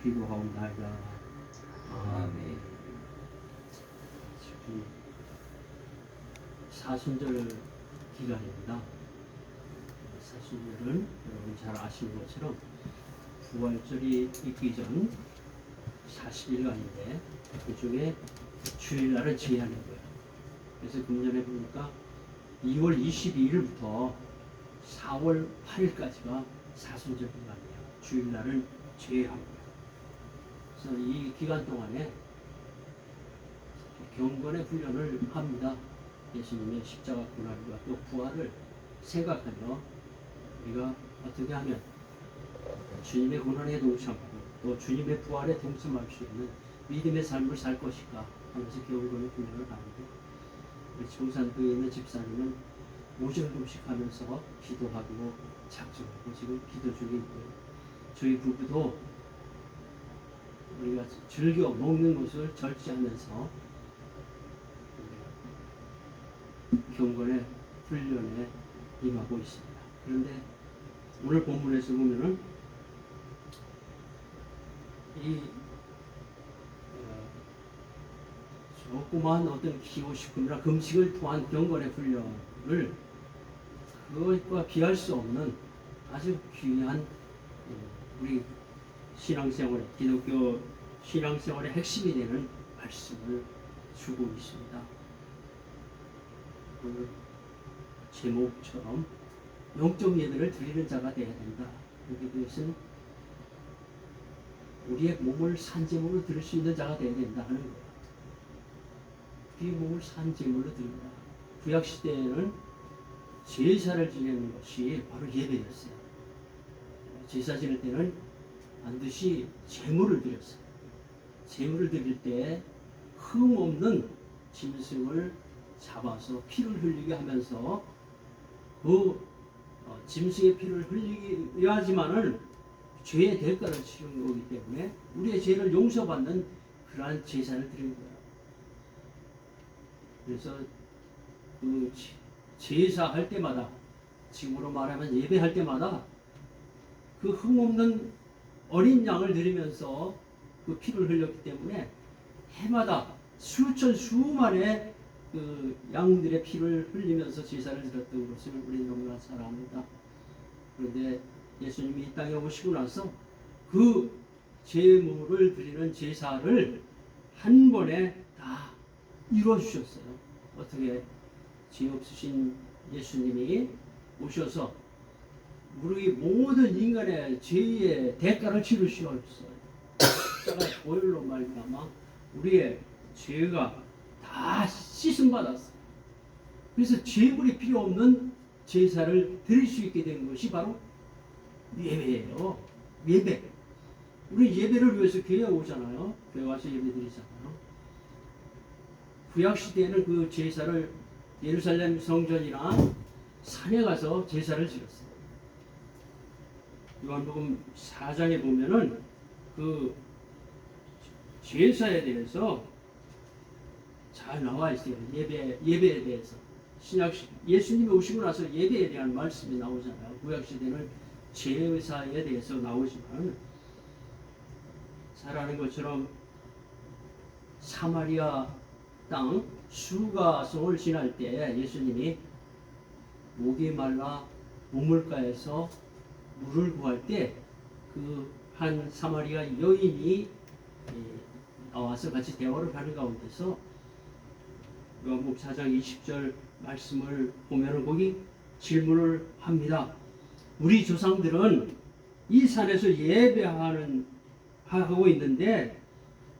기도하옵나이다. 아멘. 지금 사순절 기간입니다. 사순절은 여러분 잘 아시는 것처럼 부활절이 있기 전 40일간인데 그중에 주일날을 제외하는 거예요. 그래서 금년에 보니까 2월 22일부터 4월 8일까지가 사순절 기간이에요. 주일날은 제외합니다. 그래서 이 기간 동안에 경건의 훈련을 합니다. 예수님의 십자가 고난과 또 부활을 생각하며 우리가 어떻게 하면 주님의 고난에 동참하고 또 주님의 부활에 동참할 수 있는 믿음의 삶을 살 것인가 하면서 경건의 훈련을 하는데, 우리 청산도에 있는 집사님은 오전금식 하면서 기도하고 작정하고 지금 기도 중에 있고요. 저희 부부도 우리가 즐겨 먹는 것을 절제하면서 경건의 훈련에 임하고 있습니다. 그런데 오늘 본문에서 보면은 이 조그마한 어떤 기호식품이나 금식을 통한 경건의 훈련을 그것과 비할 수 없는 아주 귀한 우리 신앙생활의 기독교 신앙생활의 핵심이 되는 말씀을 주고 있습니다. 오늘 제목처럼 영적 예배를 드리는 자가 되어야 된다. 여기 그것은 우리의 몸을 산제물로 드릴 수 있는 자가 되어야 된다 하는 거예요. 우리의 몸을 산제물로 드린다. 구약시대에는 제사를 지내는 것이 바로 예배였어요. 제사 지낼 때는 반드시 제물을 드렸어요. 제물을 드릴 때 흠없는 짐승을 잡아서 피를 흘리게 하면서 그 짐승의 피를 흘려야지만은 죄의 대가를 치르는 거기 때문에 우리의 죄를 용서받는 그러한 제사를 드리는 거예요. 그래서 그 제사할 때마다, 지금으로 말하면 예배할 때마다 그 흠없는 어린 양을 드리면서 그 피를 흘렸기 때문에 해마다 수천 수만의 그 양들의 피를 흘리면서 제사를 드렸던 것을 우리는 너무나 잘 압니다. 그런데 예수님이 이 땅에 오시고 나서 그 제물을 드리는 제사를 한 번에 다 이루어 주셨어요. 어떻게? 죄 없으신 예수님이 오셔서 우리 모든 인간의 죄의 대가를 치르시었어요. 십자가의 보혈로 말미암아 우리의 죄가 다 씻음 받았어요. 그래서 제물이 필요 없는 제사를 드릴 수 있게 된 것이 바로 예배예요. 예배. 우리 예배를 위해서 교회에 오잖아요. 교회 와서 예배 드리잖아요. 구약 시대에는 그 제사를 예루살렘 성전이나 산에 가서 제사를 지었어요. 요한복음 4장에 보면은 그 제사에 대해서 잘 나와 있어요. 예배에 대해서. 예수님이 오시고 나서 예배에 대한 말씀이 나오잖아요. 구약 시대는 제사에 대해서 나오지만, 잘 아는 것처럼 사마리아 땅 수가성을 지날 때 예수님이 목이 말라 우물가에서 물을 구할 때 그 한 사마리아 여인이 나와서 같이 대화를 하는 가운데서 요한복음 4장 20절 말씀을 보면은 거기 질문을 합니다. 우리 조상들은 이 산에서 하고 있는데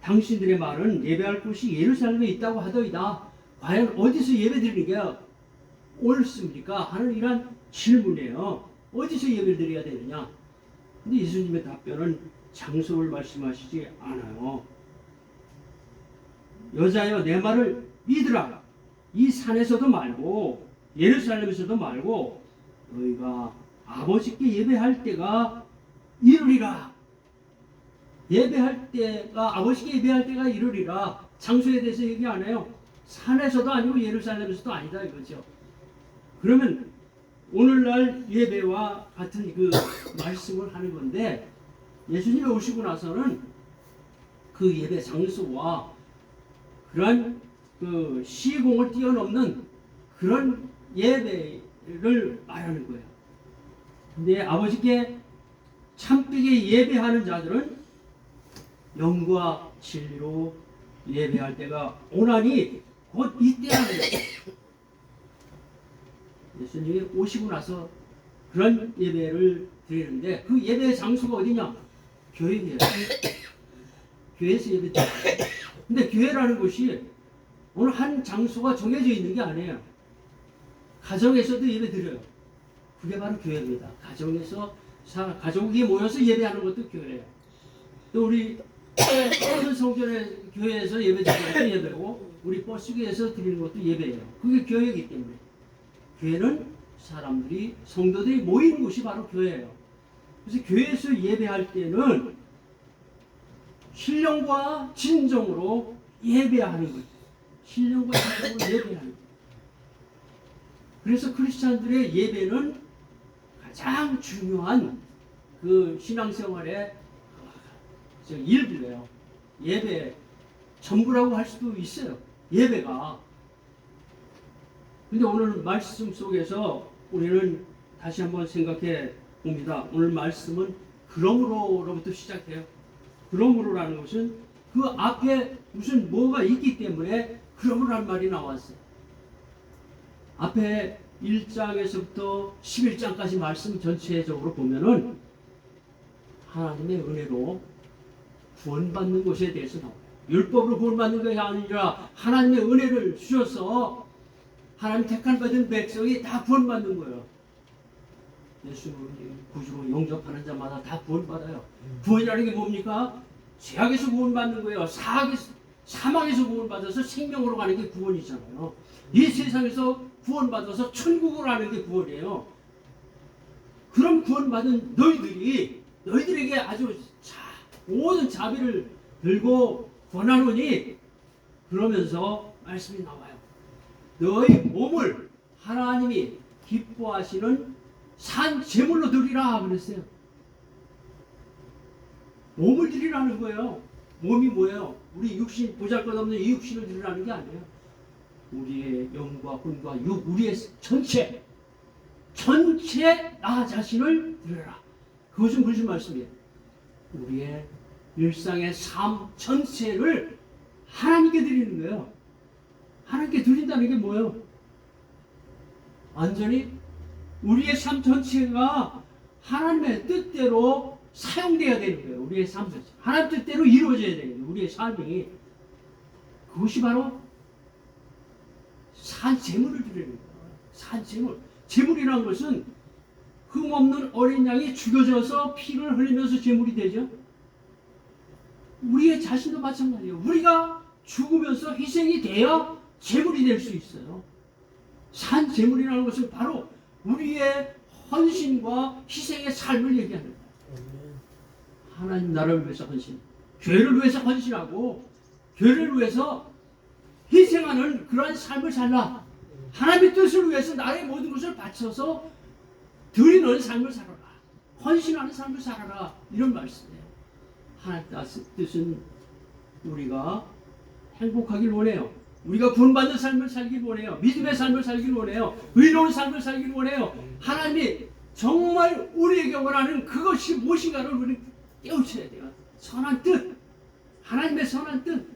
당신들의 말은 예배할 곳이 예루살렘에 있다고 하더이다. 과연 어디서 예배드리는 게 옳습니까? 하는 이런 질문이에요. 어디서 예배를 드려야 되느냐? 근데 예수님의 답변은 장소를 말씀하시지 않아요. 여자여, 내 말을 믿으라. 이 산에서도 말고 예루살렘에서도 말고 너희가 아버지께 예배할 때가 이르리라. 아버지께 예배할 때가 이르리라. 장소에 대해서 얘기 안 해요. 산에서도 아니고 예루살렘에서도 아니다 이거죠. 그러면 오늘날 예배와 같은 그 말씀을 하는 건데, 예수님이 오시고 나서는 그 예배 장소와 그런 그 시공을 뛰어넘는 그런 예배를 말하는 거예요. 근데 아버지께 참되게 예배하는 자들은 영과 진리로 예배할 때가 오나니 곧 이때라는 거예요. 예수님이 오시고 나서 그런 예배를 드리는데 그 예배 장소가 어디냐? 교회예요. 교회에서 예배 드려요. 근데 교회라는 곳이 어느 한 장소가 정해져 있는 게 아니에요. 가정에서도 예배 드려요. 그게 바로 교회입니다. 가정에서 가족이 모여서 예배하는 것도 교회예요. 또 우리 큰 성전의 교회에서 예배 드리는 것도 예배고 우리 버스교에서 드리는 것도 예배예요. 그게 교회이기 때문에 교회는 사람들이 성도들이 모이는 곳이 바로 교회예요. 그래서 교회에서 예배할 때는 신령과 진정으로 예배하는 거예요. 신령과 진정으로 예배하는 거예요. 그래서 크리스찬들의 예배는 가장 중요한 그 신앙생활의 일부예요. 예배 전부라고 할 수도 있어요. 예배가. 근데 오늘 말씀 속에서 우리는 다시 한번 생각해 봅니다. 오늘 말씀은 그러므로로부터 시작해요. 그러므로라는 것은 그 앞에 무슨 뭐가 있기 때문에 그러므로라는 말이 나왔어요. 앞에 1장에서부터 11장까지 말씀 전체적으로 보면은 하나님의 은혜로 구원받는 것에 대해서 나와요. 율법으로 구원받는 것이 아니라 하나님의 은혜를 주셔서 하나님 택한 받은 백성이 다 구원받는 거예요. 예수를 구주로 영접하는 자마다 다 구원받아요. 구원이라는 게 뭡니까? 죄악에서 구원받는 거예요. 사망에서 구원받아서 생명으로 가는 게 구원이잖아요. 이 세상에서 구원받아서 천국으로 가는 게 구원이에요. 그럼 구원받은 너희들에게 아주 모든 자비를 들고 권하노니 그러면서 말씀이 나와요. 너희 몸을 하나님이 기뻐하시는 산 제물로 드리라 그랬어요. 몸을 드리라는 거예요. 몸이 뭐예요? 우리 육신, 보잘것없는 이 육신을 드리라는 게 아니에요. 우리의 영과魂과 육, 우리의 전체 나 자신을 드려라. 그것은 무슨 말씀이에요? 우리의 일상의 삶 전체를 하나님께 드리는 거예요. 하나님께 드린다는 게 뭐예요? 완전히 우리의 삶 전체가 하나님의 뜻대로 사용되어야 되는 거예요. 우리의 삶 전체. 하나님 뜻대로 이루어져야 되는 거예요. 우리의 삶이. 그것이 바로 산 제물을 드리는 거예요. 산 제물. 제물이라는 것은 흠없는 어린 양이 죽여져서 피를 흘리면서 제물이 되죠. 우리의 자신도 마찬가지예요. 우리가 죽으면서 희생이 돼야 제물이 될 수 있어요. 산 제물이라는 것은 바로 우리의 헌신과 희생의 삶을 얘기하는 거예요. 하나님 나라를 위해서 헌신, 교회를 위해서 헌신하고 교회를 위해서 희생하는 그러한 삶을 살라. 하나님의 뜻을 위해서 나의 모든 것을 바쳐서 드리는 삶을 살아라. 헌신하는 삶을 살아라. 이런 말씀이에요. 하나님 뜻은 우리가 행복하길 원해요. 우리가 구원받는 삶을 살길 원해요. 믿음의 삶을 살길 원해요. 의로운 삶을 살길 원해요. 하나님이 정말 우리에게 원하는 그것이 무엇인가를 우리 깨우쳐야 돼요. 선한 뜻, 하나님의 선한 뜻,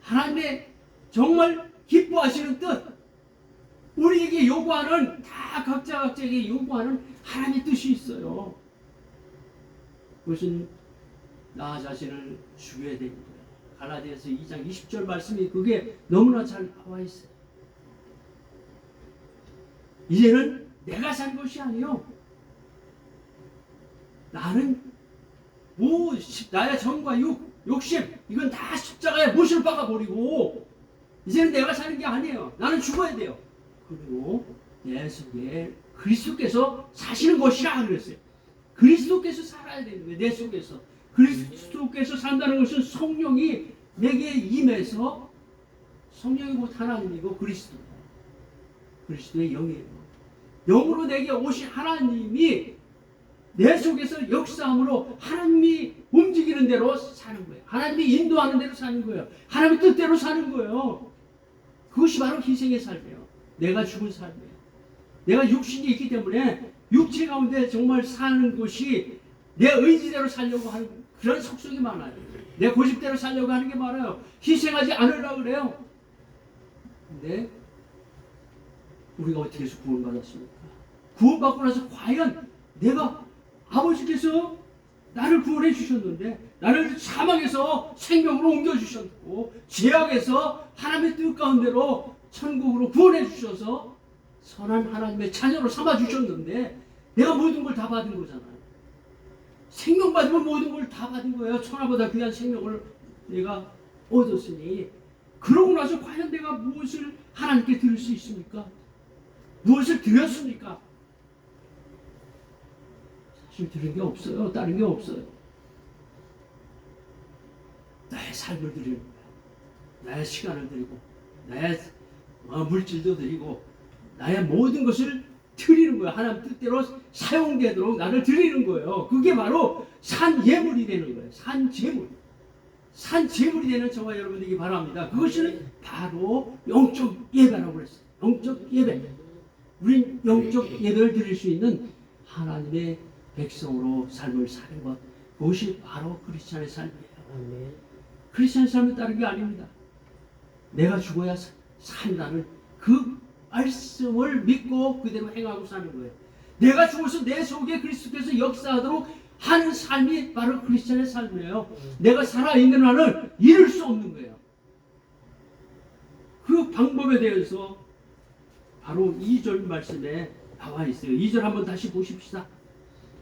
하나님의 정말 기뻐하시는 뜻, 우리에게 요구하는, 다 각자에게 요구하는 하나님의 뜻이 있어요. 그것은 나 자신을 죽여야 됩니다. 갈라디아서 2장 20절 말씀이 그게 너무나 잘 나와 있어요. 이제는 내가 산 것이 아니요, 나는 나의 정과 욕심, 이건 다 십자가에 못을 박아버리고 이제는 내가 사는 게 아니에요. 나는 죽어야 돼요. 그리고 내 속에 그리스도께서 사시는 것이라 그랬어요. 그리스도께서 살아야 되는 거예요. 내 속에서 그리스도께서 산다는 것은 성령이 내게 임해서, 성령이 곧 하나님이고 그리스도의 영이에요. 영으로 내게 오신 하나님이 내 속에서 역사함으로 하나님이 움직이는 대로 사는 거예요. 하나님이 인도하는 대로 사는 거예요. 하나님의 뜻대로 사는 거예요. 그것이 바로 희생의 삶이에요. 내가 죽은 삶이에요. 내가 육신이 있기 때문에 육체 가운데 정말 사는 것이 내 의지대로 살려고 하는 그런 속성이 많아요. 내 고집대로 살려고 하는 게 많아요. 희생하지 않으려고 그래요. 근데 우리가 어떻게 해서 구원받았습니까? 구원받고 나서 과연 내가 아버지께서 나를 구원해 주셨는데 나를 사망에서 생명으로 옮겨주셨고 죄악에서 하나님의 뜻 가운데로 천국으로 구원해 주셔서 선한 하나님의 자녀로 삼아주셨는데 내가 모든 걸 다 받은 거잖아요. 생명 받으면 모든 걸 다 받은 거예요. 천하보다 귀한 생명을 내가 얻었으니 그러고 나서 과연 내가 무엇을 하나님께 드릴 수 있습니까? 무엇을 드렸습니까? 사실 드린 게 없어요. 다른 게 없어요. 나의 삶을 드리는 거야. 나의 시간을 드리고 나의 물질도 드리고 나의 모든 것을 드리는 거예요. 하나님 뜻대로 사용되도록 나를 드리는 거예요. 그게 바로 산 예물이 되는 거예요. 산 제물. 산 제물이 되는 저와 여러분들이 바랍니다. 그것은 바로 영적 예배라고 그랬어요. 영적 예배. 우린 영적 예배를 드릴 수 있는 하나님의 백성으로 삶을 사는 것. 그것이 바로 크리스찬의 삶이에요. 크리스찬의 삶은 다른 게 아닙니다. 내가 죽어야 산다는 그 말씀을 믿고 그대로 행하고 사는 거예요. 내가 죽어서 내 속에 그리스도께서 역사하도록 하는 삶이 바로 크리스찬의 삶이에요. 내가 살아있는 한은 잃을 수 없는 거예요. 그 방법에 대해서 바로 2절 말씀에 나와 있어요. 2절 한번 다시 보십시다.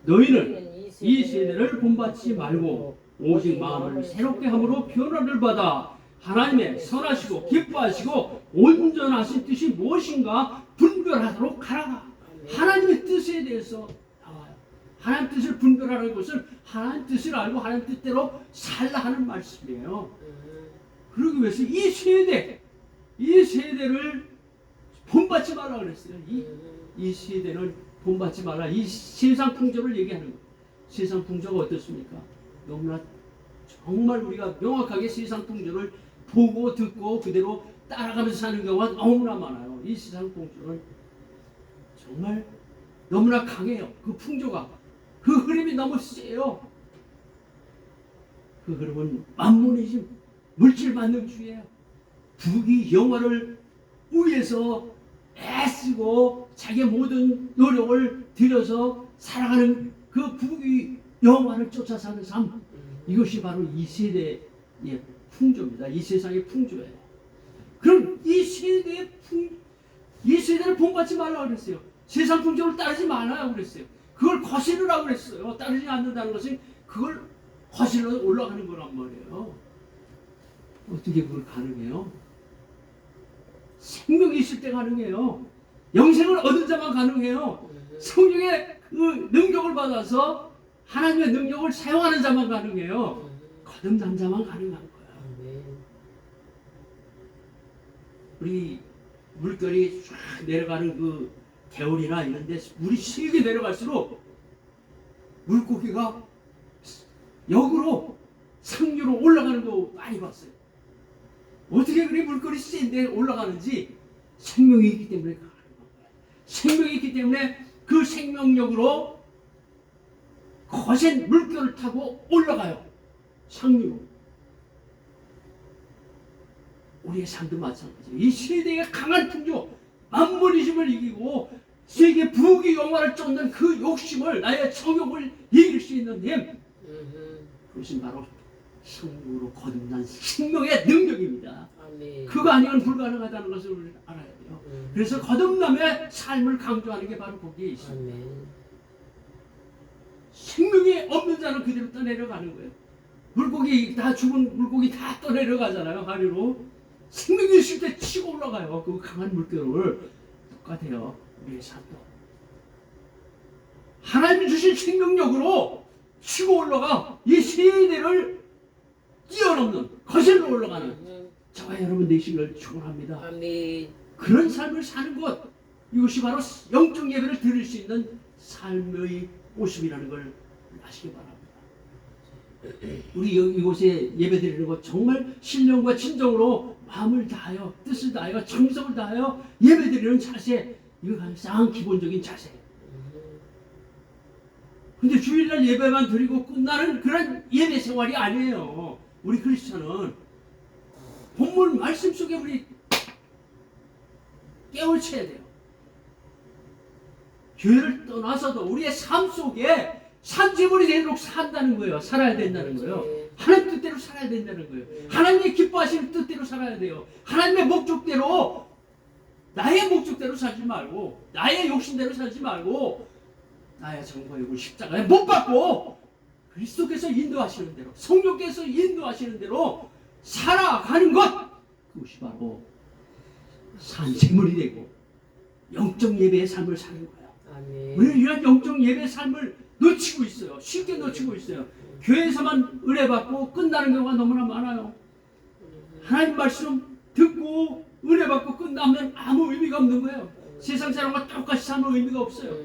너희는 이 세대를 본받지 말고 오직 마음을 새롭게 함으로 변화를 받아 하나님의 선하시고 기뻐하시고 온전하신 뜻이 무엇인가 분별하도록 하라. 하나님의 뜻에 대해서 나와요. 하나님 뜻을 분별하는 것은 하나님 뜻을 알고 하나님 뜻대로 살라 하는 말씀이에요. 그러기 위해서 이 세대를 본받지 말라 그랬어요. 이 세대는 본받지 말라. 이 세상 풍조를 얘기하는 거예요. 세상 풍조가 어떻습니까? 너무나 정말 우리가 명확하게 세상 풍조를 보고 듣고 그대로 따라가면서 사는 경우가 너무나 많아요. 이 세상 풍조는 정말 너무나 강해요. 그 풍조가. 그 흐름이 너무 세요. 그 흐름은 만몬이즘, 물질 만능주의예요. 부귀 영화를 위해서 애쓰고 자기의 모든 노력을 들여서 살아가는 그 부귀 영화를 쫓아 사는 삶. 이것이 바로 이 세대의 풍조입니다. 이 세상의 풍조예요. 그럼 이 세대를 본받지 말라고 그랬어요. 세상 풍조를 따르지 말라고 그랬어요. 그걸 거스르라고 그랬어요. 따르지 않는다는 것은 그걸 거슬러 올라가는 거란 말이에요. 어떻게 그걸 가능해요? 생명이 있을 때 가능해요. 영생을 얻은 자만 가능해요. 성령의 그 능력을 받아서 하나님의 능력을 사용하는 자만 가능해요. 거듭난 자만 가능한 거야. 우리 물결이 쫙 내려가는 그 개울이나 이런 데 물이 세게 내려갈수록 물고기가 역으로 상류로 올라가는 거 많이 봤어요. 어떻게 그리 물결이 센데 올라가는지 생명이 있기 때문에 가는 거예요. 생명이 있기 때문에 그 생명력으로 거센 물결을 타고 올라가요. 상류로. 우리의 삶도 마찬가지예요. 이 세대의 강한 풍조, 만몬이즘을 이기고 세계 부귀 영화를 쫓는 그 욕심을, 나의 정욕을 이길 수 있는 힘, 그것이 바로 성령으로 거듭난 생명의 능력입니다. 그거 아니면 불가능하다는 것을 우리는 알아야 돼요. 그래서 거듭남의 삶을 강조하는 게 바로 거기에 있습니다. 생명이 없는 자는 그대로 떠내려가는 거예요. 물고기 다 죽은 물고기 다 떠내려가잖아요. 하류로. 생명이 있을 때 치고 올라가요. 그 강한 물결을. 똑같아요. 우리의 삶도. 하나님이 주신 생명력으로 치고 올라가 이 세대를 뛰어넘는, 거슬러 올라가는 저와 여러분 되시기를 축원합니다. 그런 삶을 사는 것, 이것이 바로 영적 예배를 드릴 수 있는 삶의 모습이라는 걸 아시기 바랍니다. 우리 이곳에 예배드리는 것 정말 신령과 진정으로 마음을 다하여 뜻을 다하여 정성을 다하여 예배드리는 자세, 이거 가장 기본적인 자세. 근데 주일날 예배만 드리고 끝나는 그런 예배 생활이 아니에요. 우리 크리스천은 본문 말씀 속에 우리 깨우쳐야 돼요. 교회를 떠나서도 우리의 삶 속에 산지물이 되도록 산다는 거예요. 살아야 된다는 거예요. 하나님 뜻대로 살아야 된다는 거예요. 하나님의 기뻐하시는 뜻대로 살아야 돼요. 하나님의 목적대로, 나의 목적대로 살지 말고, 나의 욕심대로 살지 말고, 나의 정과 욕을 십자가에 못 박고 그리스도께서 인도하시는 대로, 성령께서 인도하시는 대로 살아가는 것, 그것이 바로 산재물이 되고 영적 예배의 삶을 사는 거예요. 아멘. 우리는 이런 영적 예배의 삶을 놓치고 있어요. 쉽게 놓치고 있어요. 교회에서만 은혜 받고 끝나는 경우가 너무나 많아요. 하나님 말씀 듣고 은혜 받고 끝나면 아무 의미가 없는 거예요. 세상 사람과 똑같이 살면 의미가 없어요.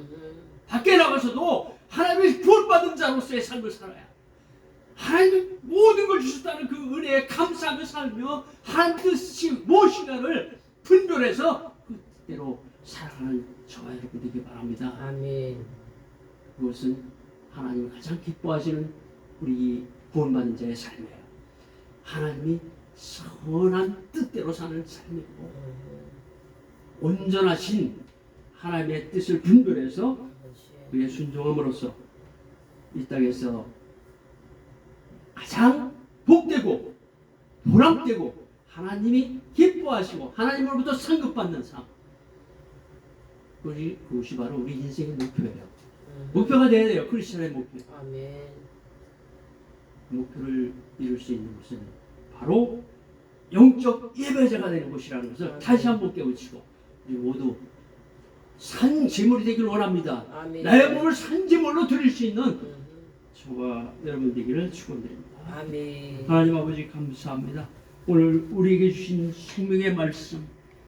밖에 나가서도 하나님의 구원받은 자로서의 삶을 살아야, 하나님이 모든 걸 주셨다는 그 은혜에 감사하며 살며 하나님 뜻이 무엇인가를 분별해서 그 뜻대로 살아가는 저와 여러분 되기 바랍니다. 아멘. 그것은 하나님이 가장 기뻐하시는 우리 구원받은 자의 삶이에요. 하나님이 선한 뜻대로 사는 삶이고 온전하신 하나님의 뜻을 분별해서 그의 순종함으로써 이 땅에서 가장 복되고 보람되고 하나님이 기뻐하시고 하나님으로부터 상급받는 삶, 그것이 바로 우리 인생의 목표예요. 목표가 되어야 돼요. 크리스천의 목표. 아멘. 목표를 이룰 수 있는 것은 바로 영적 예배자가 되는 것이라는 것을 아멘. 다시 한번 깨우치고 우리 모두 산제물이 되길 원합니다. 아멘. 나의 몸을 산제물로 드릴 수 있는 저와 여러분 되기를 축원드립니다. 아멘. 하나님 아버지 감사합니다. 오늘 우리에게 주신 생명의 말씀,